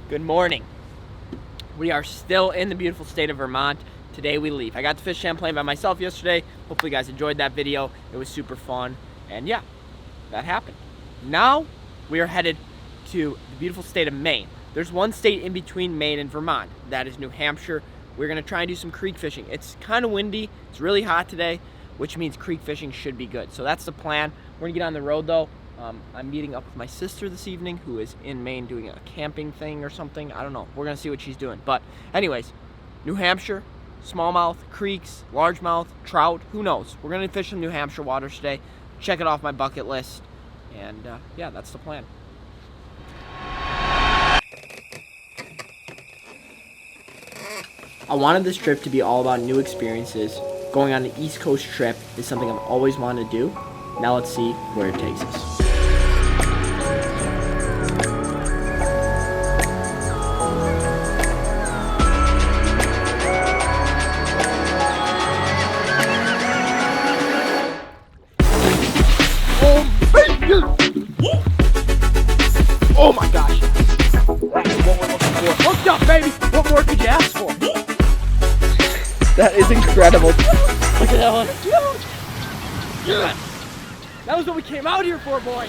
Good morning. We are still in the beautiful state of Vermont. Today we leave. I got to fish Champlain by myself yesterday. Hopefully you guys enjoyed that video. It was super fun. And yeah, that happened. Now we are headed to the beautiful state of Maine. There's one state in between Maine and Vermont. That is New Hampshire. We're gonna try and do some creek fishing. It's kind of windy. It's really hot today, which means creek fishing should be good. So that's the plan. We're gonna get on the road though. I'm meeting up with my sister this evening, who is in Maine doing a camping thing or something. I don't know. We're gonna see what she's doing. But anyways, New Hampshire, smallmouth, creeks, largemouth, trout, who knows? We're gonna fish some New Hampshire waters today. Check it off my bucket list. And yeah, that's the plan. I wanted this trip to be all about new experiences. Going on an East Coast trip is something I've always wanted to do. Now let's see where it takes us. Oh my gosh. That's what we're looking for. Hooked up, baby. What more could you ask for? That is incredible. Look at that one. Yeah. That was what we came out here for, boy.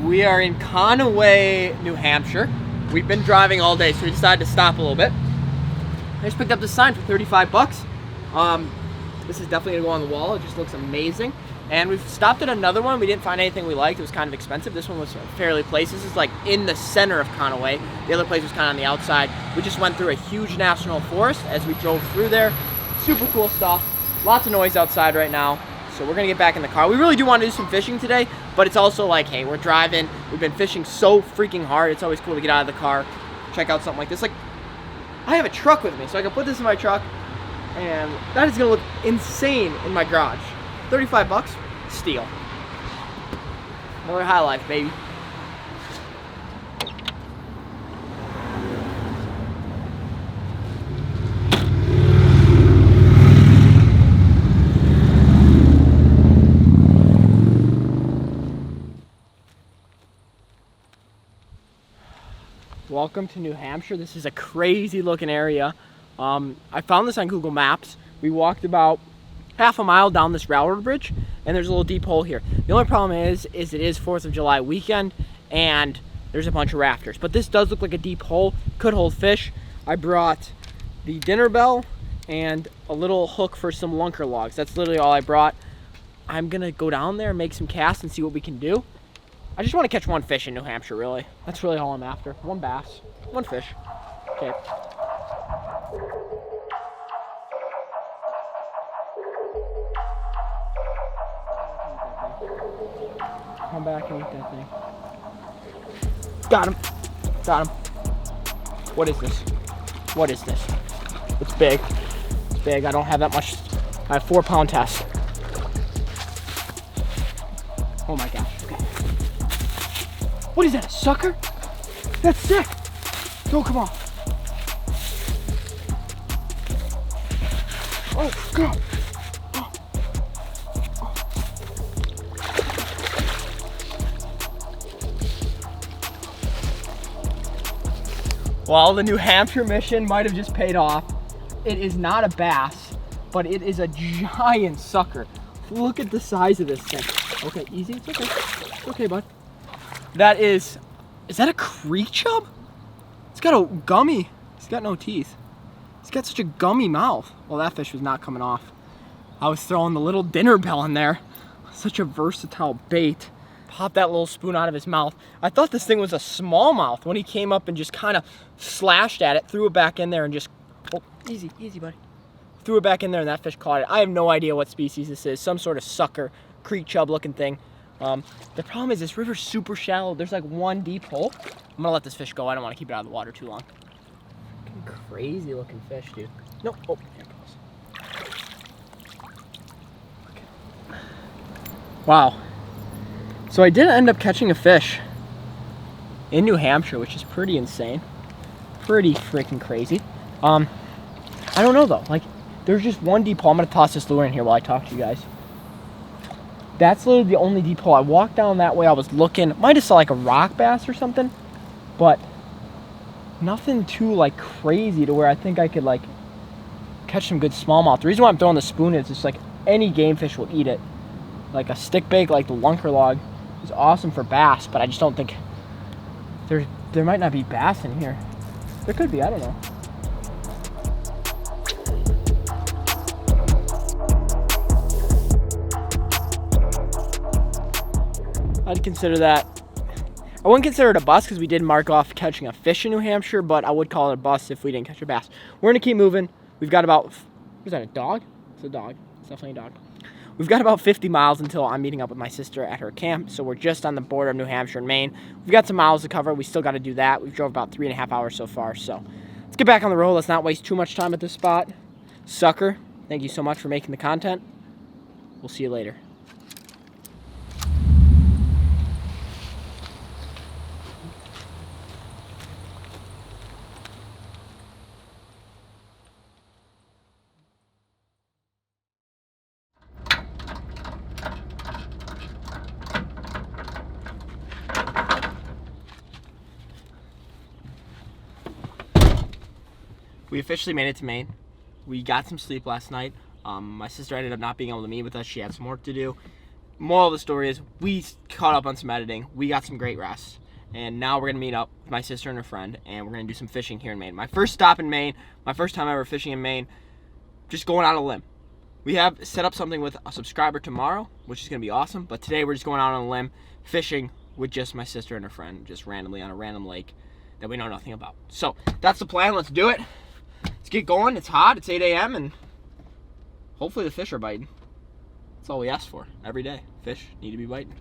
We are in Conway, New Hampshire. We've been driving all day, so we decided to stop a little bit. I just picked up this sign for 35 bucks. This is definitely gonna go on the wall. It just looks amazing. And we've stopped at another one. We didn't find anything we liked. It was kind of expensive. This one was fairly placed. This is like in the center of Conway. The other place was kind of on the outside. We just went through a huge national forest as we drove through there. Super cool stuff. Lots of noise outside right now. So we're gonna get back in the car. We really do want to do some fishing today, but it's also like, hey, we're driving. We've been fishing so freaking hard. It's always cool to get out of the car, check out something like this. Like, I have a truck with me, so I can put this in my truck, and that is gonna look insane in my garage. 35 bucks, steal. Another high life, baby. Welcome to New Hampshire. This is a crazy looking area. I found this on Google Maps. We walked about half a mile down this railroad bridge, and there's a little deep hole here. The only problem is it is 4th of July weekend, and there's a bunch of rafters. But this does look like a deep hole. Could hold fish. I brought the dinner bell and a little hook for some lunker logs. That's literally all I brought. I'm gonna go down there and make some casts and see what we can do. I just want to catch one fish in New Hampshire, really. That's really all I'm after. One bass, one fish. Okay. Come back and eat that thing. Got him. Got him. What is this? What is this? It's big. It's big. I don't have that much. I have 4-pound test. Oh my gosh. Okay. What is that, a sucker? That's sick. Oh, come on. Oh, God. Oh. Oh. Well, the New Hampshire mission might have just paid off. It is not a bass, but it is a giant sucker. Look at the size of this thing. Okay, easy. It's okay. It's okay, bud. That is that a creek chub? It's got a gummy. It's got no teeth. It's got such a gummy mouth. Well, that fish was not coming off. I was throwing the little dinner bell in there. Such a versatile bait. Pop that little spoon out of his mouth. I thought this thing was a smallmouth when he came up and just kind of slashed at it, threw it back in there and just, oh, easy, easy, buddy. Threw it back in there and that fish caught it. I have no idea what species this is. Some sort of sucker, creek chub looking thing. The problem is this river's super shallow. There's like one deep hole. I'm gonna let this fish go. I don't want to keep it out of the water too long. Crazy looking fish, dude. Nope. Oh, here it goes. Wow. So I did end up catching a fish in New Hampshire, which is pretty insane. Pretty freaking crazy. I don't know though. Like, there's just one deep hole. I'm gonna toss this lure in here while I talk to you guys. That's literally the only deep hole. I walked down that way. I was looking. Might have saw like a rock bass or something, but nothing too like crazy to where I think I could like catch some good smallmouth. The reason why I'm throwing the spoon is it's like any game fish will eat it. Like a stick bait, like the lunker log, is awesome for bass, but I just don't think there might not be bass in here. There could be. I don't know. I'd consider that. I wouldn't consider it a bust because we did mark off catching a fish in New Hampshire, but I would call it a bust if we didn't catch a bass. We're gonna keep moving. We've got about, is that a dog? It's a dog. It's definitely a dog. We've got about 50 miles until I'm meeting up with my sister at her camp, so we're just on the border of New Hampshire and Maine. We've got some miles to cover. We still got to do that. We've drove about 3.5 hours so far, so let's get back on the road. Let's not waste too much time at this spot. Sucker, thank you so much for making the content. We'll see you later. We officially made it to Maine. We got some sleep last night. My sister ended up not being able to meet with us. She had some work to do. Moral of the story is we caught up on some editing. We got some great rest. And now we're going to meet up with my sister and her friend, and we're going to do some fishing here in Maine. My first stop in Maine, my first time ever fishing in Maine, just going out on a limb. We have set up something with a subscriber tomorrow, which is going to be awesome. But today we're just going out on a limb, fishing with just my sister and her friend, just randomly on a random lake that we know nothing about. So that's the plan. Let's do it. Let's get going. It's hot. It's 8 a.m. and hopefully the fish are biting. That's all we ask for every day. Fish need to be biting.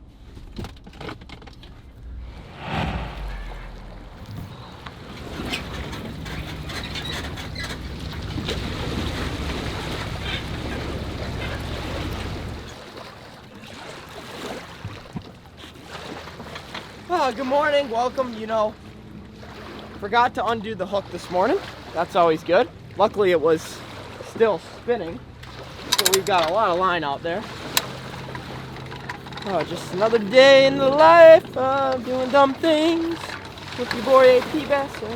Oh, good morning. Welcome. You know, forgot to undo the hook this morning. That's always good. Luckily it was still spinning, so we've got a lot of line out there. Oh, just another day in the life of doing dumb things with your boy AP Besser.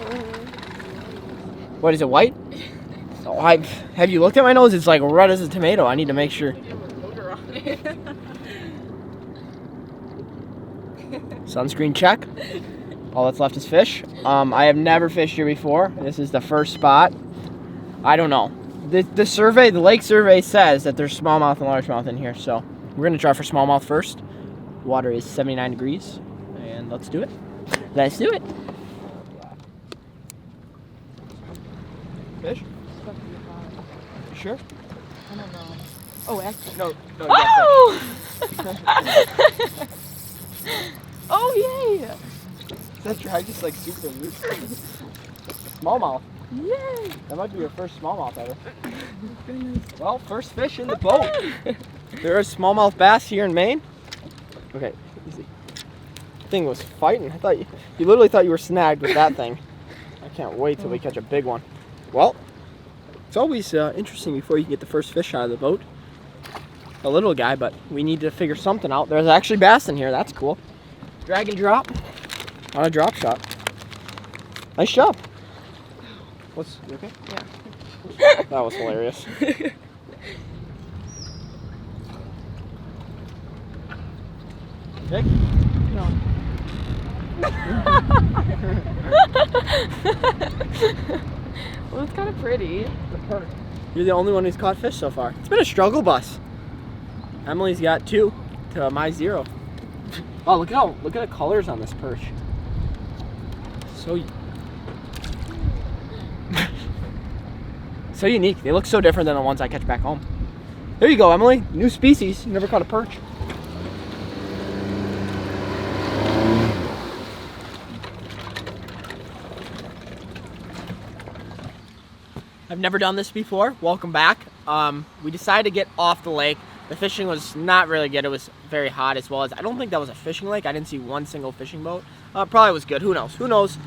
What is it, white? Oh, have you looked at my nose? It's like red as a tomato. I need to make sure. Sunscreen check. All that's left is fish. I have never fished here before. This is the first spot. I don't know. The survey, the lake survey says that there's smallmouth and largemouth in here, so we're gonna try for smallmouth first. Water is 79 degrees, and let's do it. Let's do it. Fish? Sure? I don't know. Oh, actually. No, Oh! Oh, yay! That's right, just like super loose. Smallmouth. Yay! That might be your first smallmouth ever. Well, first fish in the boat. There is smallmouth bass here in Maine. Okay, easy. Thing was fighting. I thought you literally thought you were snagged with that thing. I can't wait till we catch a big one. Well, it's always interesting before you get the first fish out of the boat. A little guy, but we need to figure something out. There's actually bass in here. That's cool. Drag and drop on a drop shot. Nice job. You okay? Yeah. That was hilarious. Nick? No. Well, it's kind of pretty. You're the only one who's caught fish so far. It's been a struggle bus. Emily's got 2 to my 0. Oh, look at the colors on this perch. So unique. They look so different than the ones I catch back home. There you go, Emily. New species. You never caught a perch. I've never done this before. Welcome back. We decided to get off the lake. The fishing was not really good. It was very hot, as well as I don't think that was a fishing lake. I didn't see one single fishing boat. Probably was good. Who knows? Who knows?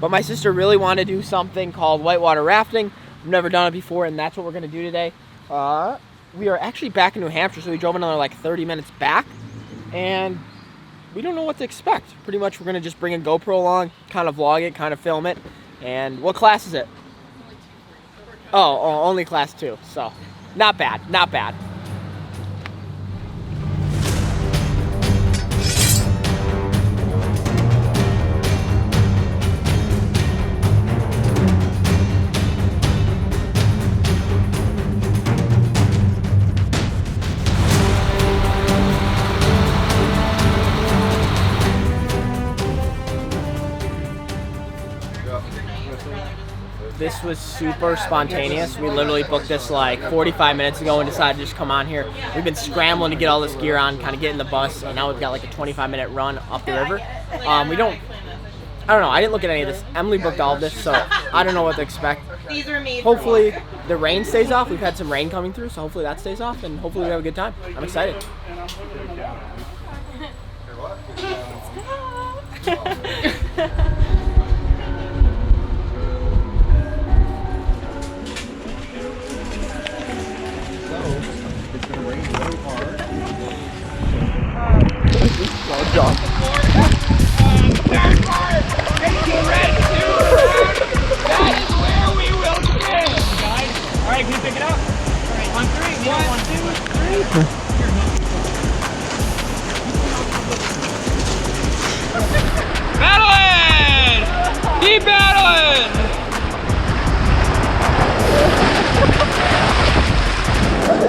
But my sister really wanted to do something called whitewater rafting. I've never done it before, and that's what we're going to do today. We are actually back in New Hampshire, so we drove another like 30 minutes back, and we don't know what to expect. Pretty much we're going to just bring a GoPro along, kind of vlog it, kind of film it. And what class is it? Oh, only class 2, so not bad, not bad. This was super spontaneous. We literally booked this like 45 minutes ago and decided to just come on here. We've been scrambling to get all this gear on, kind of get in the bus, and now we've got like a 25-minute run up the river. I don't know, I didn't look at any of this. Emily booked all of this, so I don't know what to expect. Hopefully the rain stays off. We've had some rain coming through, so hopefully that stays off, and hopefully we have a good time. I'm excited. John. That is where we will begin, guys. All right, can you pick it up? All right, on 3. 1, 2, 3. Battling! Keep battling!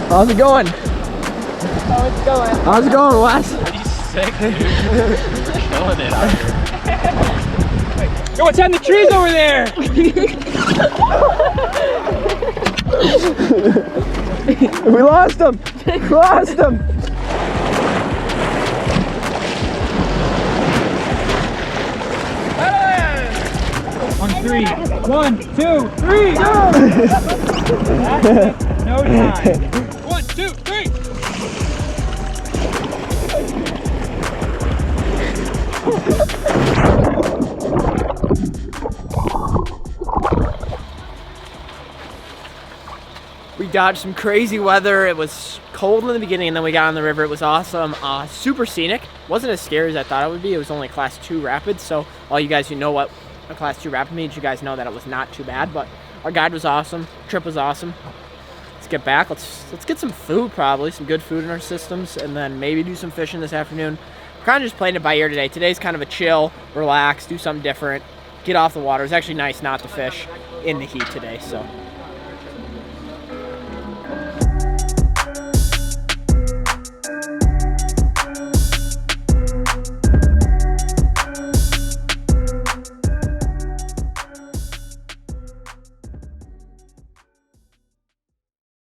How's it going? How it's going? How's it going, Wes? Sick, dude. We're killing it out here. Yo, what's on the trees over there? We lost him! We lost him! On 3. 1, 2, 3, go! No time. 1, 2, 3. We dodged some crazy weather. It was cold in the beginning, and then we got on the river. It was awesome. Super scenic. Wasn't as scary as I thought it would be. It was only class 2 rapids, so all you guys who know what a class 2 rapid means, you guys know that it was not too bad. But our guide was awesome. Trip was awesome. Let's get back. Let's get some food, probably some good food in our systems, and then maybe do some fishing this afternoon. We're kind of just playing it by ear today. Today's kind of a chill, relax, do something different, get off the water. It's actually nice not to fish in the heat today, so